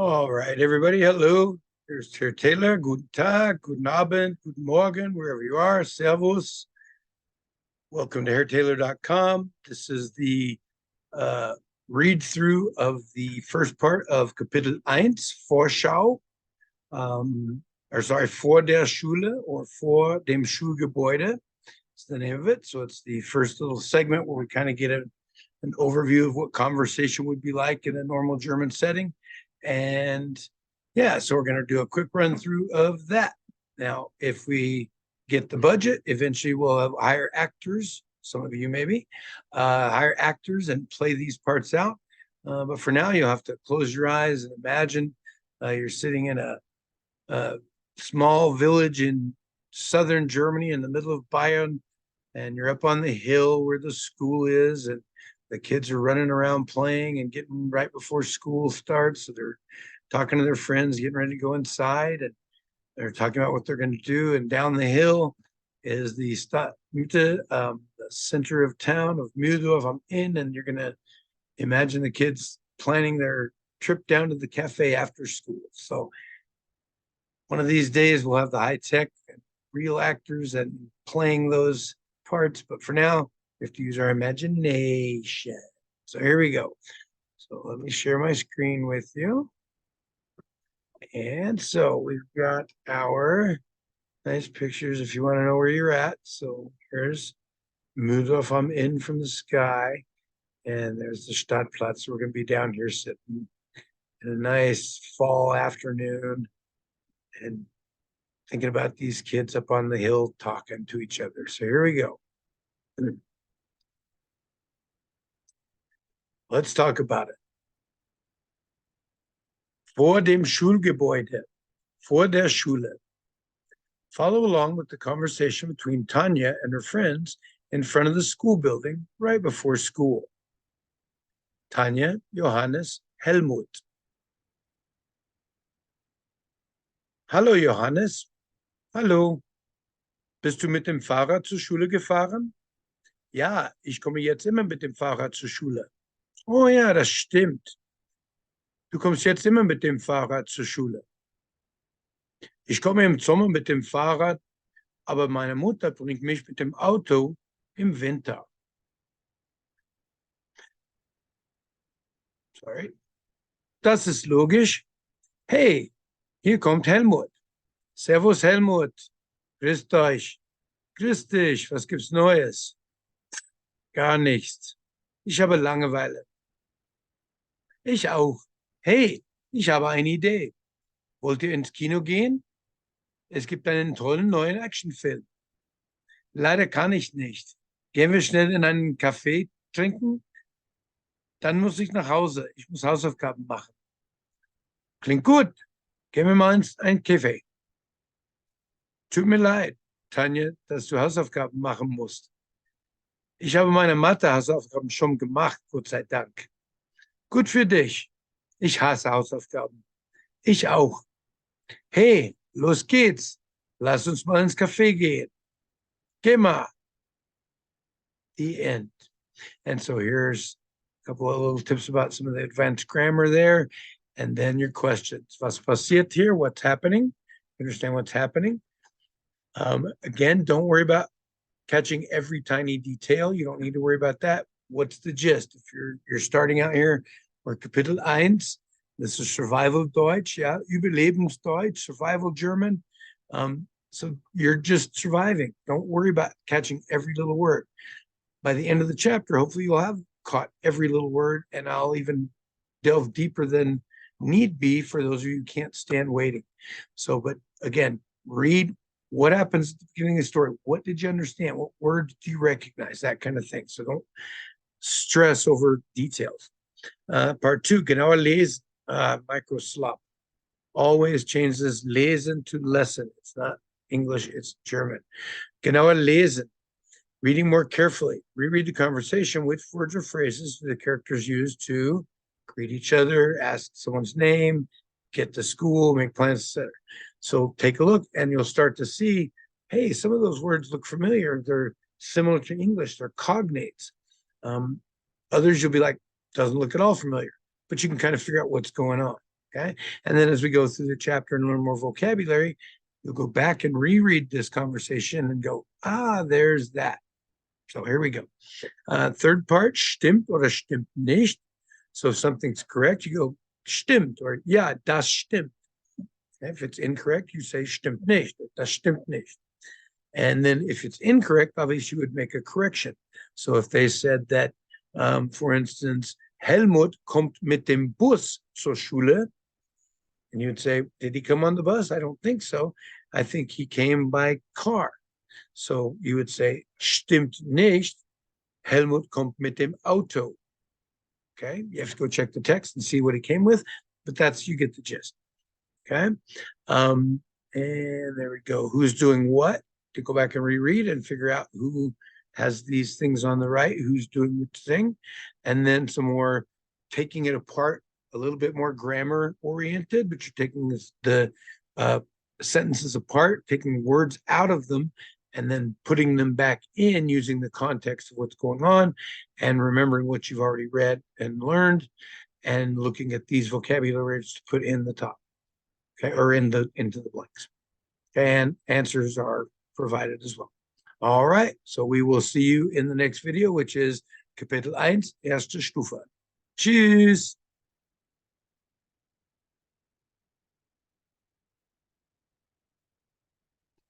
All right, everybody. Hello. Here's Herr Taylor. Guten Tag, guten Abend, guten Morgen, wherever you are. Servus. Welcome to hairtaylor.com. This is the uh, read through of the first part of Kapitel 1, Vorschau, or sorry, vor der Schule or vor dem Schulgebäude. It's the name of it. So it's the first little segment where we kind of get an overview of what conversation would be like in a normal German setting. And yeah, so we're going to do a quick run through of that. Now, if we get the budget, eventually we'll have hire actors, some of you maybe, hire actors and play these parts out. But for now, you'll have to close your eyes and imagine you're sitting in a small village in southern Germany in the middle of Bayern, and you're up on the hill where the school is, and the kids are running around playing and getting right before school starts. So they're talking to their friends, getting ready to go inside, and they're talking about what they're going to do. And down the hill is the Stadtmitte, the center of town of Mühldorf. I'm in, and you're going to imagine the kids planning their trip down to the cafe after school. So one of these days we'll have the high tech and real actors and playing those parts. But for now, we have to use our imagination. So here we go. So let me share my screen with you. And so we've got our nice pictures if you want to know where you're at. So here's Mühldorf. I'm in from the sky. And there's the Stadtplatz. We're going to be down here sitting in a nice fall afternoon and thinking about these kids up on the hill talking to each other. So here we go. Let's talk about it. Vor dem Schulgebäude, vor der Schule. Follow along with the conversation between Tanya and her friends in front of the school building right before school. Tanya, Johannes, Helmut. Hallo Johannes. Hallo. Bist du mit dem Fahrrad zur Schule gefahren? Ja, ich komme jetzt immer mit dem Fahrrad zur Schule. Oh ja, das stimmt. Du kommst jetzt immer mit dem Fahrrad zur Schule. Ich komme im Sommer mit dem Fahrrad, aber meine Mutter bringt mich mit dem Auto im Winter. Sorry. Das ist logisch. Hey, hier kommt Helmut. Servus Helmut. Grüßt euch. Grüß dich. Was gibt's Neues? Gar nichts. Ich habe Langeweile. Ich auch. Hey, ich habe eine Idee. Wollt ihr ins Kino gehen? Es gibt einen tollen neuen Actionfilm. Leider kann ich nicht. Gehen wir schnell in einen Café trinken? Dann muss ich nach Hause. Ich muss Hausaufgaben machen. Klingt gut. Gehen wir mal ins ein Café. Tut mir leid, Tanja, dass du Hausaufgaben machen musst. Ich habe meine Mathe-Hausaufgaben schon gemacht, Gott sei Dank. Gut für dich. Ich hasse Hausaufgaben. Ich auch. Hey, los geht's. Lass uns mal ins Café gehen. Geh mal. The end. And so here's a couple of little tips about some of the advanced grammar there. And then your questions. Was passiert here? What's happening? Understand what's happening? Again, don't worry about catching every tiny detail. You don't need to worry about that. What's the gist? If you're starting out here, or Kapitel 1, this is survival Deutsch, yeah, Überlebensdeutsch, survival German. So you're just surviving. Don't worry about catching every little word. By the end of the chapter, hopefully you'll have caught every little word, and I'll even delve deeper than need be for those of you who can't stand waiting. So, but again, read what happens at the beginning of the story. What did you understand? What words do you recognize? That kind of thing. So don't stress over details. Part 2, genauer lesen, microslop. Always change this lesen to lesson. It's not English, it's German. Genauer lesen, reading more carefully. Reread the conversation. Which words or phrases do the characters use to greet each other, ask someone's name, get to school, make plans, etc. So take a look and you'll start to see, hey, some of those words look familiar. They're similar to English. They're cognates. Others you'll be like, doesn't look at all familiar, but you can kind of figure out what's going on. Okay. And then as we go through the chapter and learn more vocabulary, you'll go back and reread this conversation and go, there's that. So here we go. Third part, stimmt oder stimmt nicht. So if something's correct, you go stimmt or ja, das stimmt. If it's incorrect, you say stimmt nicht, das stimmt nicht. And then if it's incorrect, obviously you would make a correction. So if they said that, for instance, Helmut kommt mit dem Bus zur Schule, and you'd say, did he come on the bus? I don't think so. I think he came by car. So you would say, stimmt nicht, Helmut kommt mit dem Auto. Okay, you have to go check the text and see what he came with, but you get the gist. Okay, and there we go. Who's doing what? To go back and reread and figure out who has these things on the right, who's doing the thing, and then some more taking it apart, a little bit more grammar oriented, but you're taking the sentences apart, taking words out of them, and then putting them back in using the context of what's going on and remembering what you've already read and learned and looking at these vocabulary words to put in the top, okay, or into the blanks. And answers are provided as well. All right, so we will see you in the next video, which is Kapitel 1, erste Stufe. Tschüss.